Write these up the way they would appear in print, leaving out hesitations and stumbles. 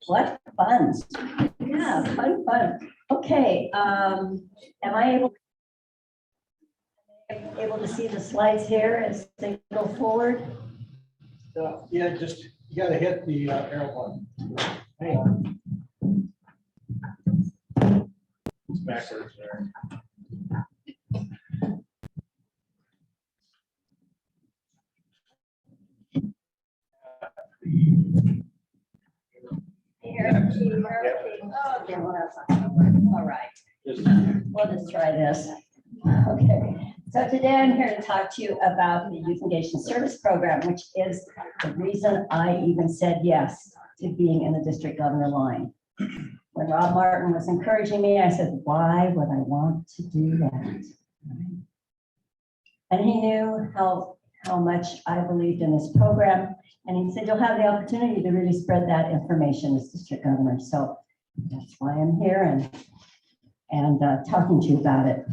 What fun. Yeah, fun. Okay, am I able to see the slides here as they go forward? Yeah, just, you gotta hit the arrow button. Hang on. It's backwards there. Okay, well, that's not gonna work. All right, we'll just try this. Okay, so today I'm here to talk to you about the Youth Engagement Service Program, which is the reason I even said yes to being in the district governor line. When Rob Martin was encouraging me, I said, why would I want to do that? And he knew how much I believed in this program. And he said, you'll have the opportunity to really spread that information as district governor. So that's why I'm here and talking to you about it.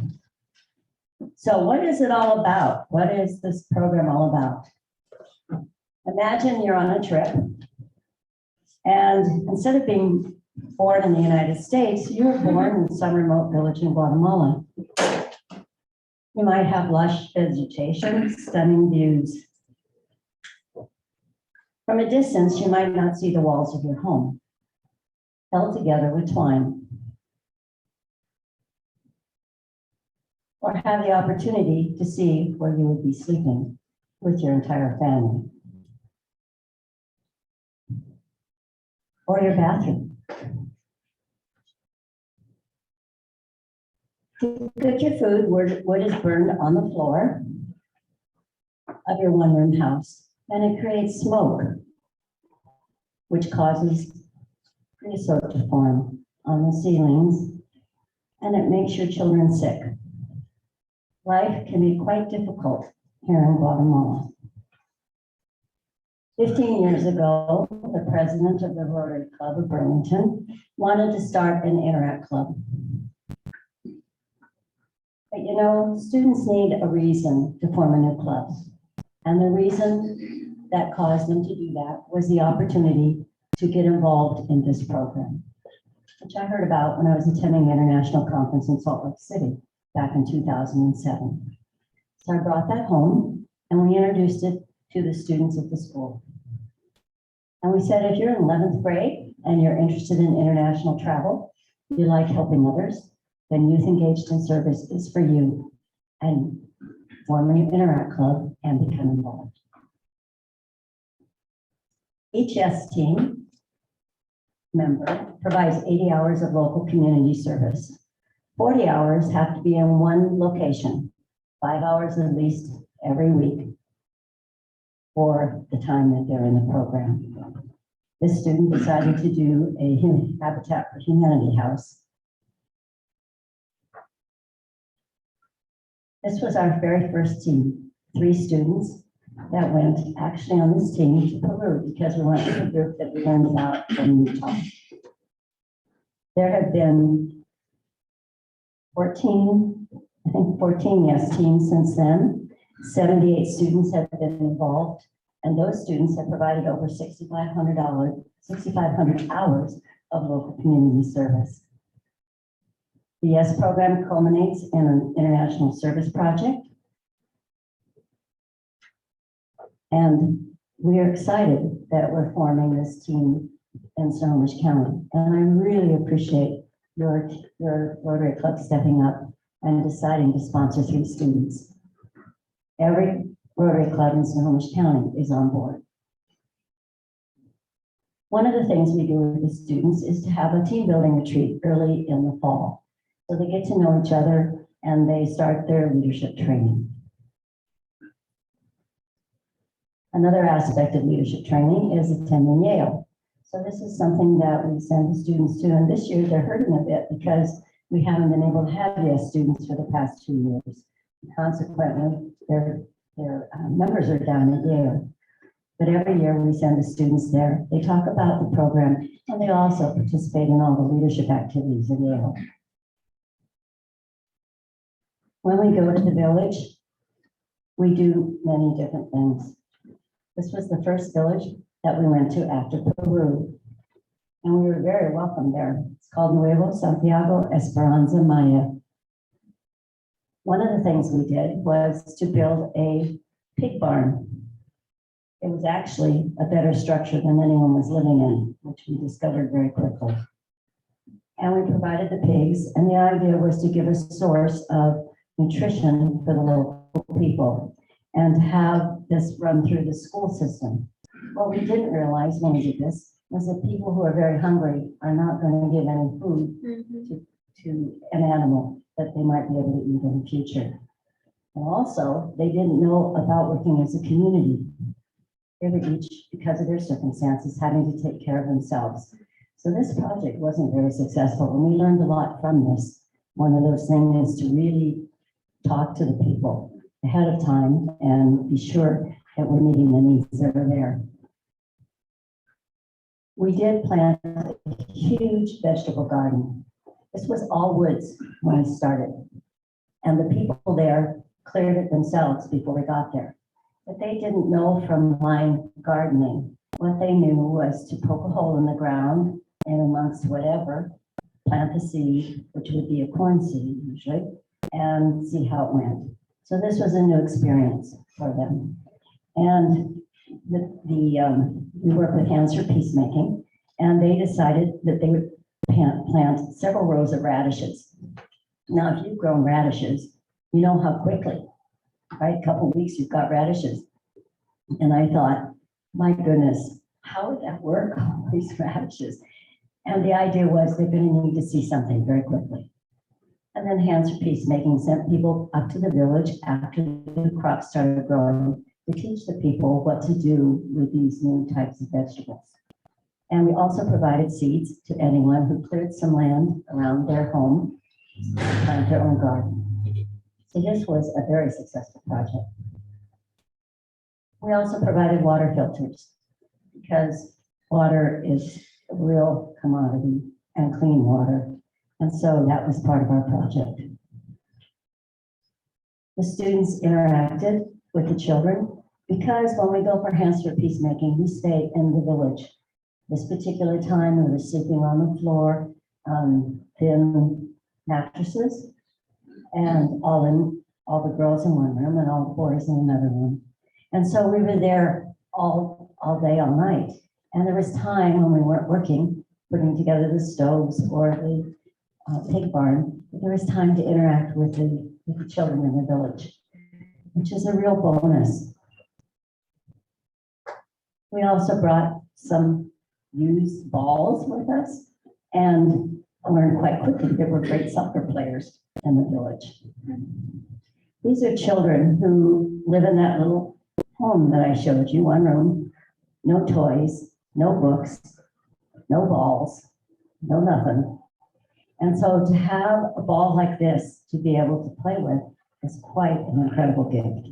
So what is it all about? What is this program all about? Imagine you're on a trip, and instead of being born in the United States, you were born in some remote village in Guatemala. You might have lush vegetation, stunning views. From a distance, you might not see the walls of your home, held together with twine. Or have the opportunity to see where you would be sleeping with your entire family. Or your bathroom. To cook your food, wood is burned on the floor of your one-room house, and it creates smoke, which causes creosote to form on the ceilings, and it makes your children sick. Life can be quite difficult here in Guatemala. 15 years ago, the president of the Rotary Club of Burlington wanted to start an Interact Club. But you know, students need a reason to form a new club. And the reason that caused them to do that was the opportunity to get involved in this program, which I heard about when I was attending the International Conference in Salt Lake City back in 2007. So I brought that home and we introduced it to the students at the school. And we said, if you're in 11th grade and you're interested in international travel, you like helping others, then Youth Engaged in Service is for you, and form an Interact Club and become involved. Each Y.E.S team member provides 80 hours of local community service. 40 hours have to be in one location, 5 hours at least every week for the time that they're in the program. This student decided to do a Habitat for Humanity house. This was our very first team, 3 students that went actually on this team to Peru because we went with a group that we learned about from Utah. There have been 14 Y.E.S teams since then. 78 students have been involved, and those students have provided over 6,500 hours of local community service. The Y.E.S program culminates in an international service project. And we are excited that we're forming this team in Snohomish County. And I really appreciate your Rotary Club stepping up and deciding to sponsor 3 students. Every Rotary Club in Snohomish County is on board. One of the things we do with the students is to have a team building retreat early in the fall. So they get to know each other and they start their leadership training. Another aspect of leadership training is attending Yale. So this is something that we send the students to, and this year they're hurting a bit because we haven't been able to have Y.E.S students for the past 2 years. Consequently, their numbers are down at Yale. But every year we send the students there. They talk about the program, and they also participate in all the leadership activities at Yale. When we go to the village, we do many different things. This was the first village that we went to after Peru. and we were very welcome there. It's called Nuevo Santiago Esperanza Maya. One of the things we did was to build a pig barn. It was actually a better structure than anyone was living in, which we discovered very quickly. And we provided the pigs, and the idea was to give a source of nutrition for the local people and to have this run through the school system. What we didn't realize when we did this was that people who are very hungry are not going to give any food to an animal that they might be able to eat in the future. And also, they didn't know about working as a community. They were each, because of their circumstances, having to take care of themselves. So this project wasn't very successful, and we learned a lot from this. One of those things is to really talk to the people ahead of time and be sure that we're meeting the needs that are there. We did plant a huge vegetable garden. This was all woods when I started, and the people there cleared it themselves before we got there. But they didn't know from line gardening. What they knew was to poke a hole in the ground and amongst whatever, plant the seed, which would be a corn seed usually, and see how it went. So this was a new experience for them. And we work with Hands for Peacemaking, and they decided that they would plant several rows of radishes. Now, if you've grown radishes, you know how quickly, right? A couple of weeks, you've got radishes. And I thought, my goodness, how would that work, all these radishes? And the idea was they're going to need to see something very quickly. And then Hands for Peacemaking sent people up to the village after the crops started growing to teach the people what to do with these new types of vegetables. And we also provided seeds to anyone who cleared some land around their home to plant their own garden. So this was a very successful project. We also provided water filters because water is a real commodity and clean water. And so that was part of our project. The students interacted with the children because when we go for Hands for Peacemaking, we stay in the village. This particular time, we were sleeping on the floor, thin mattresses, and all the girls in one room and all the boys in another room. And so we were there all day, all night. And there was time when we weren't working, putting together the stoves or the pig barn, there was time to interact with the children in the village, which is a real bonus. We also brought some used balls with us and learned quite quickly that we're great soccer players in the village. These are children who live in that little home that I showed you, one room, no toys, no books, no balls, no nothing. And so to have a ball like this to be able to play with is quite an incredible gift.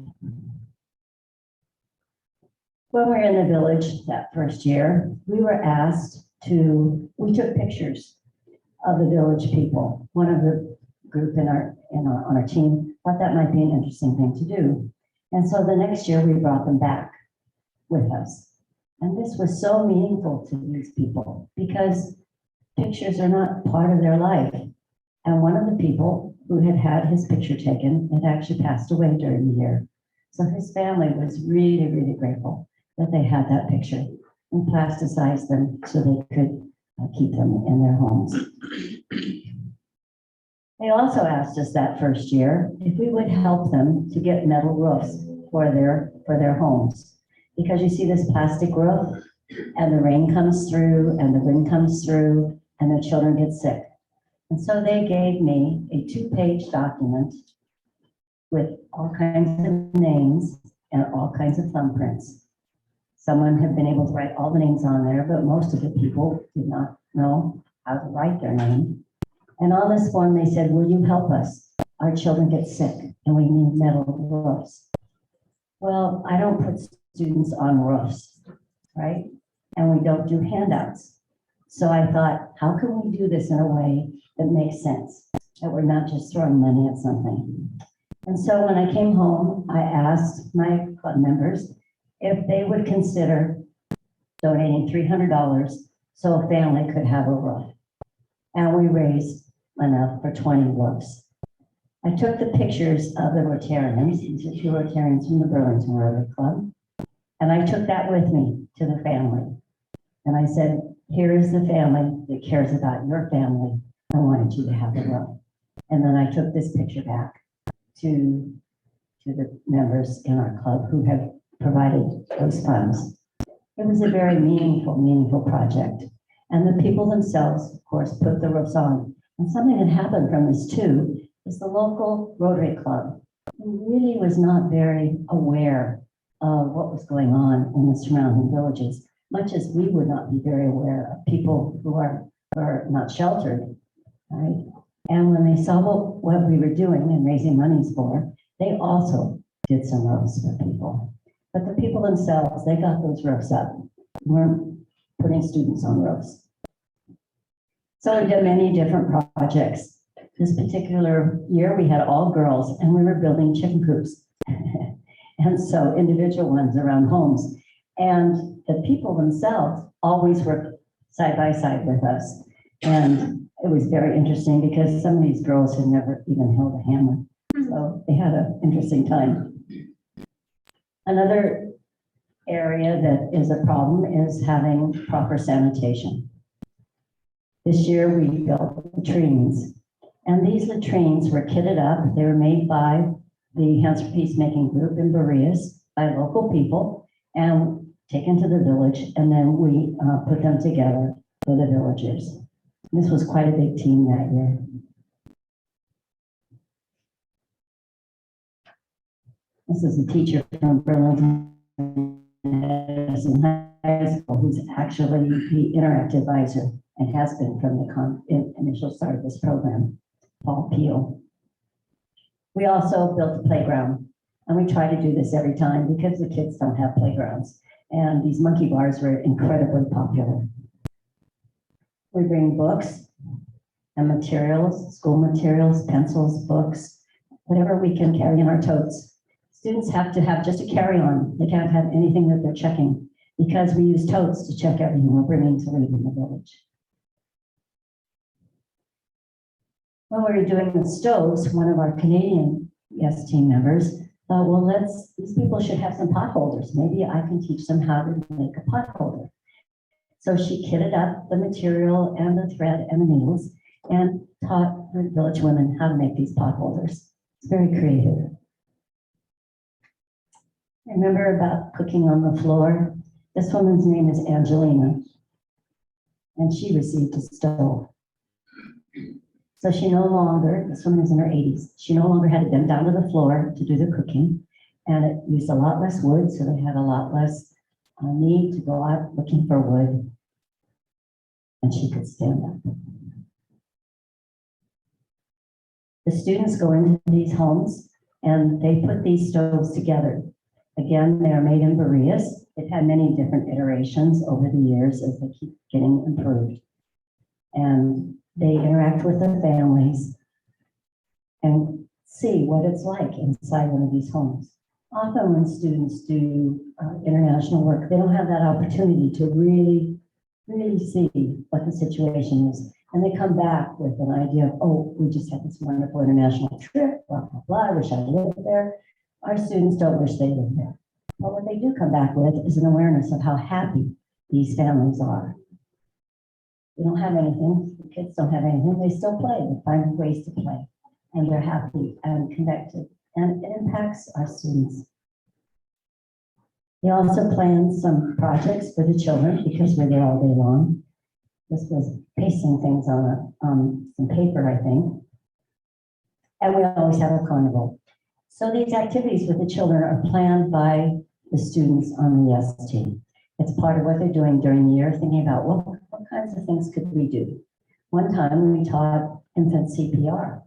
When we were in the village that first year, we took pictures of the village people. One of the group on our team thought that might be an interesting thing to do. And so the next year we brought them back with us. And this was so meaningful to these people because pictures are not part of their life. And one of the people who had had his picture taken had actually passed away during the year. So his family was really, really grateful that they had that picture and plasticized them so they could keep them in their homes. They also asked us that first year if we would help them to get metal roofs for their homes. Because you see this plastic roof and the rain comes through and the wind comes through and the children get sick. And so they gave me a 2-page document with all kinds of names and all kinds of thumbprints. Someone had been able to write all the names on there, but most of the people did not know how to write their name. And on this form, they said, will you help us? Our children get sick and we need metal roofs. Well, I don't put students on roofs, right? And we don't do handouts. So I thought, how can we do this in a way that makes sense, that we're not just throwing money at something? And so when I came home, I asked my club members if they would consider donating $300 so a family could have a roof. And we raised enough for 20 roofs. I took the pictures of the Rotarians, these are 2 Rotarians from the Burlington Rotary Club, and I took that with me to the family. And I said, here is the family that cares about your family. I wanted you to have a roof. And then I took this picture back to the members in our club who have provided those funds. It was a very meaningful project. And the people themselves, of course, put the roofs on. And something that happened from this too is the local Rotary Club really was not very aware of what was going on in the surrounding villages, much as we would not be very aware of people who are not sheltered, right? And when they saw what we were doing and raising monies for, they also did some roofs for people. But the people themselves, they got those roofs up. We weren't putting students on roofs. So we did many different projects. This particular year, we had all girls and we were building chicken coops. And so individual ones around homes. And the people themselves always worked side by side with us. And it was very interesting because some of these girls had never even held a hammer. So they had an interesting time. Another area that is a problem is having proper sanitation. This year we built latrines, and these latrines were kitted up. They were made by the Hands for Peacemaking group in Y.E.S. by local people and taken to the village, and then we put them together for the villagers. This was quite a big team that year. This is a teacher from Burlington High School who's actually the interactive advisor and has been from the initial start of this program, Paul Peel. We also built a playground, and we try to do this every time because the kids don't have playgrounds. And these monkey bars were incredibly popular. We bring books and materials, school materials, pencils, books, whatever we can carry in our totes. Students have to have just a carry-on. They can't have anything that they're checking because we use totes to check everything we're bringing to leave in the village. When we were doing the stoves, one of our Canadian Y.E.S. team members thought, well, these people should have some pot holders. Maybe I can teach them how to make a pot holder. So she kitted up the material and the thread and the needles and taught the village women how to make these pot holders. It's very creative. Remember about cooking on the floor? This woman's name is Angelina, and she received a stove. So she no longer, this woman is in her 80s, she no longer had to bend down to the floor to do the cooking, and it used a lot less wood, so they had a lot less need to go out looking for wood, and she could stand up. The students go into these homes, and they put these stoves together. Again, they are made in Y.E.S. They've had many different iterations over the years as they keep getting improved. And they interact with their families and see what it's like inside one of these homes. Often when students do international work, they don't have that opportunity to really see what the situation is. And they come back with an idea of, oh, we just had this wonderful international trip, blah, blah, blah, I wish I lived there. Our students don't wish they lived there. But what they do come back with is an awareness of how happy these families are. They don't have anything, the kids don't have anything, they still play, they find ways to play, and they're happy and connected, and it impacts our students. They also planned some projects for the children because we're there all day long. This was pasting things on some paper, I think. And we always have a carnival. So these activities with the children are planned by the students on the Y.E.S. team. It's part of what they're doing during the year, thinking about what kinds of things could we do. One time we taught infant CPR.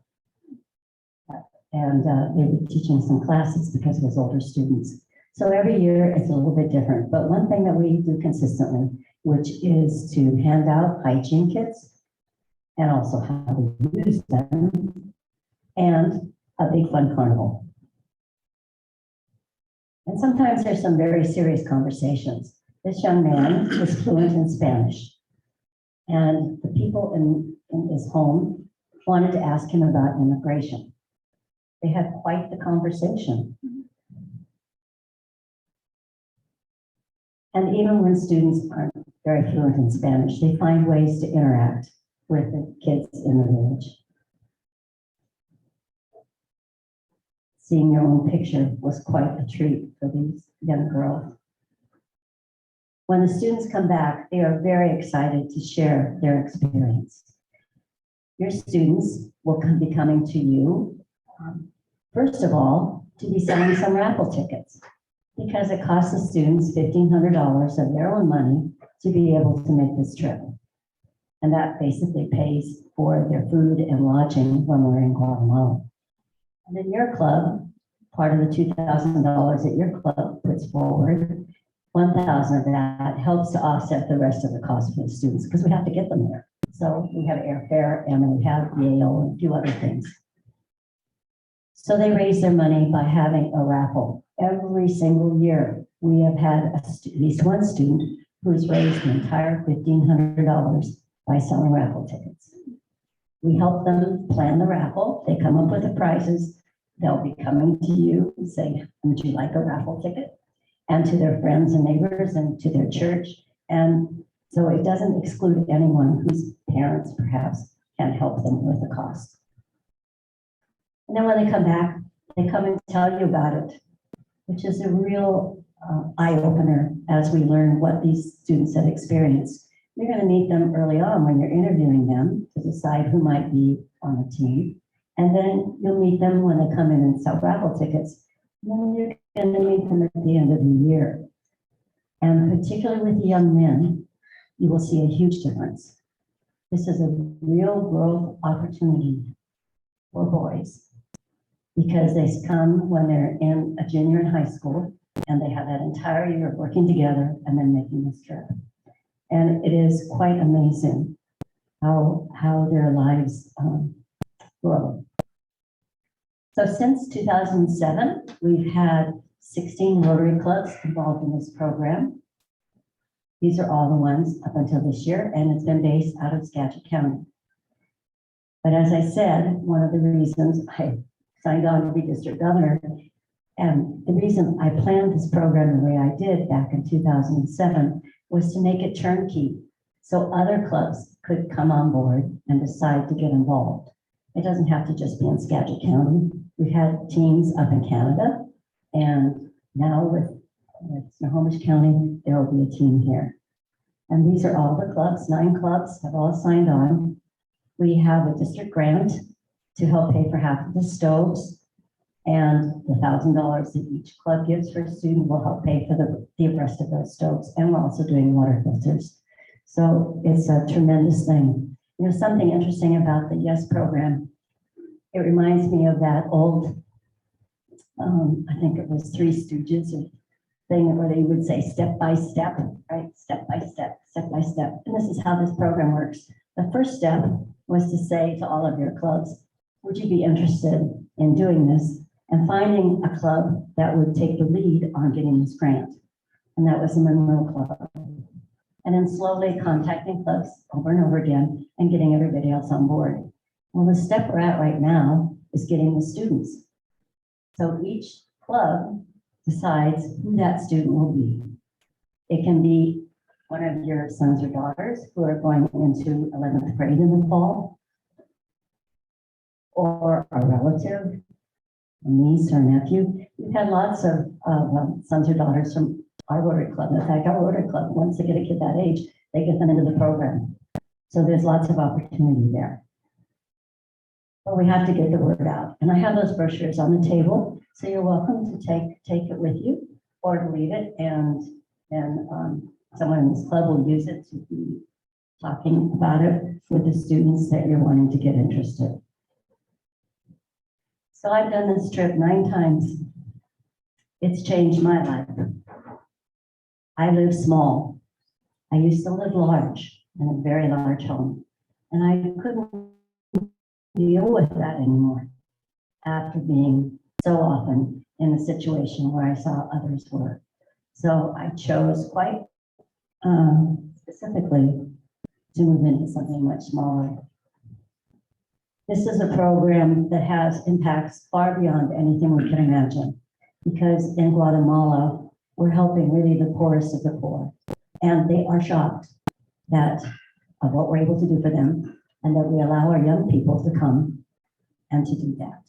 And they were teaching some classes because it was older students. So every year it's a little bit different. But one thing that we do consistently, which is to hand out hygiene kits and also how to use them, and a big fun carnival. And sometimes there's some very serious conversations. This young man was fluent in Spanish. And the people in his home wanted to ask him about immigration. They had quite the conversation. And even when students aren't very fluent in Spanish, they find ways to interact with the kids in the village. Seeing your own picture was quite a treat for these young girls. When the students come back, they are very excited to share their experience. Your students will be coming to you, first of all, to be selling some raffle tickets, because it costs the students $1,500 of their own money to be able to make this trip. And that basically pays for their food and lodging when we're in Guatemala. And in your club, part of the $2,000 that your club puts forward, 1,000 of that helps to offset the rest of the cost for the students, because we have to get them there. So we have airfare and then we have Yale and a few other things. So they raise their money by having a raffle. Every single year, we have had at least one student who's raised the entire $1,500 by selling raffle tickets. We help them plan the raffle. They come up with the prizes. They'll be coming to you and saying, would you like a raffle ticket? And to their friends and neighbors and to their church. And so it doesn't exclude anyone whose parents perhaps can help them with the cost. And then when they come back, they come and tell you about it, which is a real eye-opener as we learn what these students have experienced. You're going to meet them early on when you're interviewing them to decide who might be on the team. And then you'll meet them when they come in and sell raffle tickets. And then you're going to meet them at the end of the year. And particularly with young men, you will see a huge difference. This is a real growth opportunity for boys, because they come when they're in a junior in high school and they have that entire year of working together and then making this trip. And it is quite amazing how their lives grow. So since 2007, we've had 16 Rotary clubs involved in this program. These are all the ones up until this year, and it's been based out of Skagit County. But as I said, one of the reasons I signed on to be district governor, and the reason I planned this program the way I did back in 2007 was to make it turnkey, so other clubs could come on board and decide to get involved. It doesn't have to just be in Skagit County. We've had teams up in Canada, and now with Snohomish County, there will be a team here. And these are all the clubs, 9 clubs have all signed on. We have a district grant to help pay for half of the stoves, and the $1,000 that each club gives for a student will help pay for the rest of those stoves. And we're also doing water filters. So it's a tremendous thing. You know, something interesting about the Y.E.S program, it reminds me of that old, I think it was Three Stooges thing where they would say step by step, right? Step by step, step by step. And this is how this program works. The first step was to say to all of your clubs, would you be interested in doing this? And finding a club that would take the lead on getting this grant. And that was the Monroe Club. And then slowly contacting clubs over and over again and getting everybody else on board. Well, the step we're at right now is getting the students. So each club decides who that student will be. It can be one of your sons or daughters who are going into 11th grade in the fall, or a relative, a niece or nephew. We've had lots of sons or daughters from our Rotary Club. In fact, our Rotary Club, once they get a kid that age, they get them into the program. So there's lots of opportunity there. But we have to get the word out. And I have those brochures on the table, so you're welcome to take it with you or to leave it, and then someone in this club will use it to be talking about it with the students that you're wanting to get interested. So I've done this trip 9 times. It's changed my life. I live small. I used to live large in a very large home, and I couldn't deal with that anymore after being so often in a situation where I saw others were. So I chose quite specifically to move into something much smaller. This is a program that has impacts far beyond anything we can imagine, because in Guatemala, we're helping really the poorest of the poor. And they are shocked that of what we're able to do for them, and that we allow our young people to come and to do that.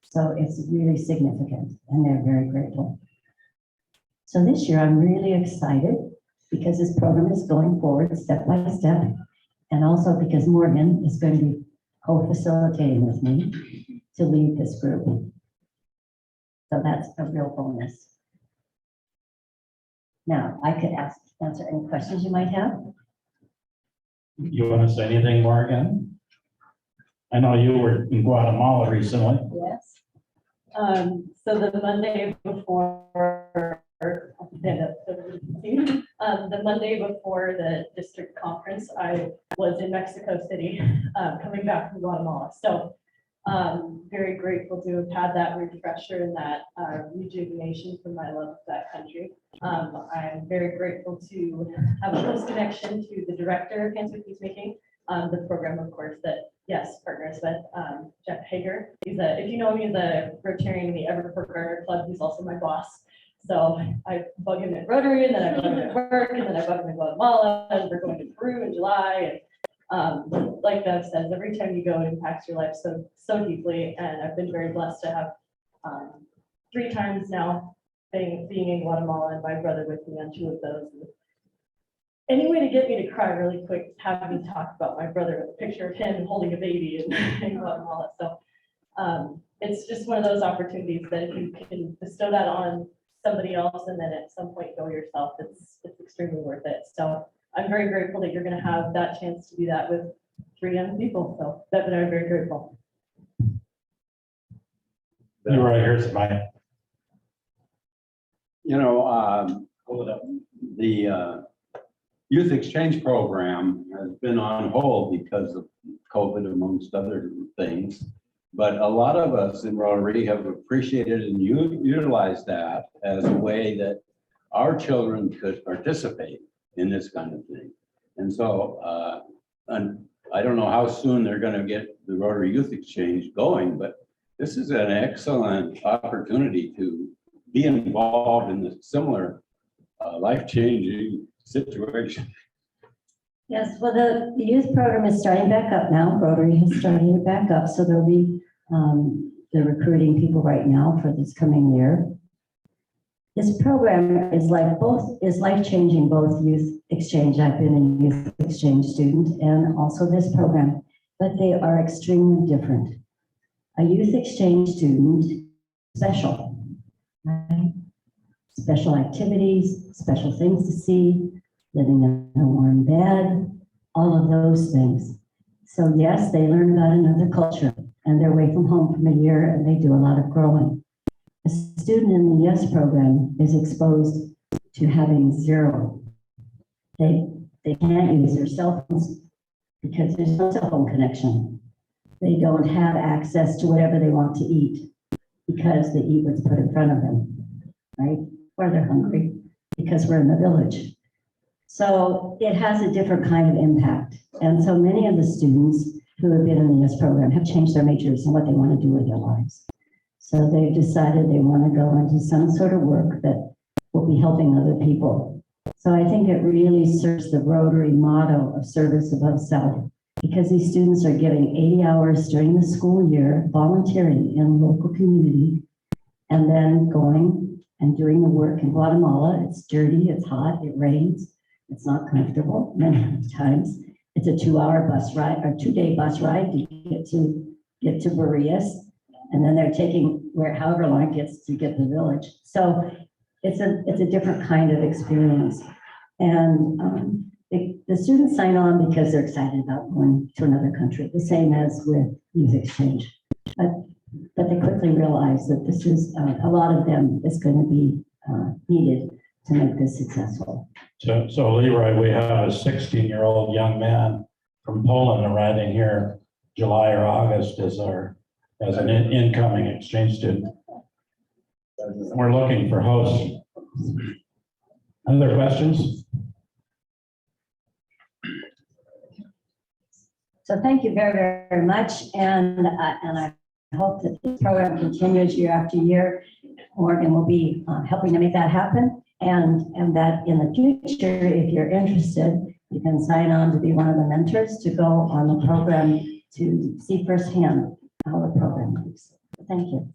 So it's really significant, and they're very grateful. So this year, I'm really excited because this program is going forward step by step, and also because Morgan is going to be co-facilitating with me to lead this group. So that's a real bonus. Now, I could answer any questions you might have. You want to say anything, Morgan? I know you were in Guatemala recently. Yes. So the Monday before, the Monday before the district conference, I was in Mexico City, coming back from Guatemala. So very grateful to have had that refresher and that rejuvenation from my love of that country. I'm very grateful to have a close connection to the director of Cancer Peacemaking, the program, of course, that Y.E.S partners with, Jeff Hager. If you know him, he's a Rotarian in the Everett Garner Club. He's also my boss. So I bug him at Rotary, and then I bug him at work, and then I bug him in Guatemala, and we're going to Peru in July. And like Bev says, every time you go, it impacts your life so deeply. And I've been very blessed to have 3 times now being in Guatemala, and my brother with me on 2 of those. Any way to get me to cry really quick, have me talk about my brother with a picture of him holding a baby in Guatemala. So it's just one of those opportunities that if you can bestow that on somebody else and then at some point go yourself, it's extremely worth it. So I'm very grateful that you're going to have that chance to do that with 3 young people. So Bev and I are very grateful. You're right, here's my. You know, the youth exchange program has been on hold because of COVID, amongst other things. But a lot of us in Rotary have appreciated and utilized that as a way that our children could participate in this kind of thing. And so, and I don't know how soon they're going to get the Rotary Youth Exchange going, but this is an excellent opportunity to be involved in the similar life-changing situation. Yes, well, the youth program is starting back up now. Rotary has started it back up, so there'll be, they're recruiting people right now for this coming year. This program is life-changing, both youth exchange. I've been a youth exchange student, and also this program, but they are extremely different. A youth exchange student, special, right? Special activities, special things to see, living in a warm bed, all of those things. So yes, they learn about another culture, and they're away from home for a year, and they do a lot of growing. A student in the Y.E.S program is exposed to having 0. They can't use their cell phones because there's no cell phone connection. They don't have access to whatever they want to eat because they eat what's put in front of them, right? Or they're hungry because we're in the village. So it has a different kind of impact. And so many of the students who have been in the Y.E.S program have changed their majors and what they want to do with their lives. So they've decided they want to go into some sort of work that will be helping other people. So I think it really serves the Rotary motto of service above self, because these students are giving 80 hours during the school year, volunteering in local community, and then going and doing the work in Guatemala. It's dirty, it's hot, it rains, it's not comfortable many times. It's a 2-hour bus ride or 2-day bus ride to get to Y.E.S, and then they're taking however long it gets to get to the village. So it's a different kind of experience. And the students sign on because they're excited about going to another country, the same as with youth exchange. But they quickly realize that this is, a lot of them is going to be needed to make this successful. So Leroy, we have a 16-year-old young man from Poland arriving here July or August as an incoming exchange student. We're looking for hosts. Other questions? So thank you very, very much. And I hope that this program continues year after year. Morgan will be helping to make that happen. And that in the future, if you're interested, you can sign on to be one of the mentors to go on the program to see firsthand how the program works. Thank you.